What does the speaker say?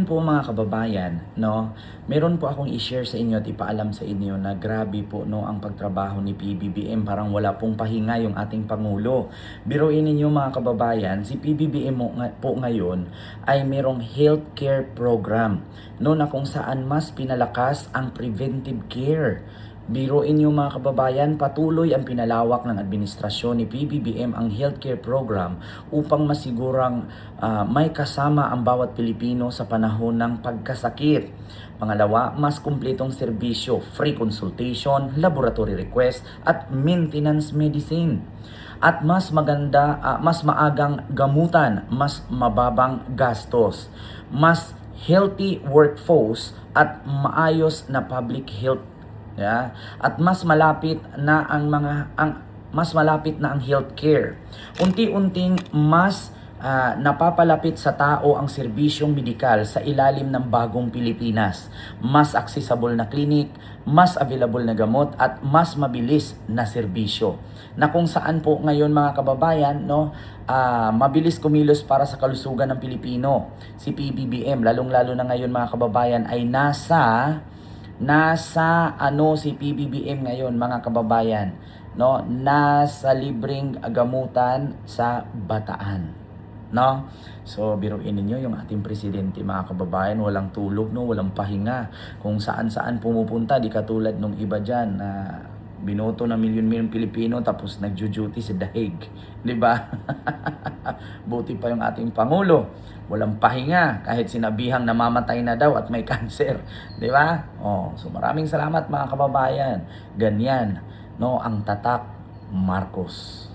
Po mga kababayan, no, meron po akong i-share sa inyo at ipaalam sa inyo na grabe po no ang pagtrabaho ni PBBM, parang wala pong pahinga yung ating pangulo. Biruin ninyo mga kababayan, si PBBM po ngayon ay merong healthcare program no na kung saan mas pinalakas ang preventive care. Biruin niyo mga kababayan, patuloy ang pinalawak ng administrasyon ni PBBM ang healthcare program upang masigurang may kasama ang bawat Pilipino sa panahon ng pagkasakit. Pangalawa, mas kumpletong serbisyo, free consultation, laboratory request at maintenance medicine. At mas maganda, mas maagang gamutan, mas mababang gastos, mas healthy workforce at maayos na public health. Yeah. At mas malapit na ang healthcare. Unti-unting mas napapalapit sa tao ang serbisyong medikal sa ilalim ng bagong Pilipinas. Mas accessible na clinic, mas available na gamot at mas mabilis na serbisyo. Na kung saan po ngayon mga kababayan, no, mabilis kumilos para sa kalusugan ng Pilipino. Si PBBM, lalong-lalo na ngayon mga kababayan, ay nasa si PBBM ngayon mga kababayan, no, nasa libreng gamutan sa Bataan, no. So biruin niyo yung ating presidente mga kababayan, walang tulog no, walang pahinga, kung saan-saan pumupunta, di katulad nung iba diyan na binoto na milyon-milyon Pilipino tapos nagjo-duty sa dahig, di ba? Buti pa yung ating pangulo, walang pahinga kahit sinabihang namamatay na daw at may cancer, di ba? Oh, so maraming salamat mga kababayan. Ganyan, no, ang tatak Marcos.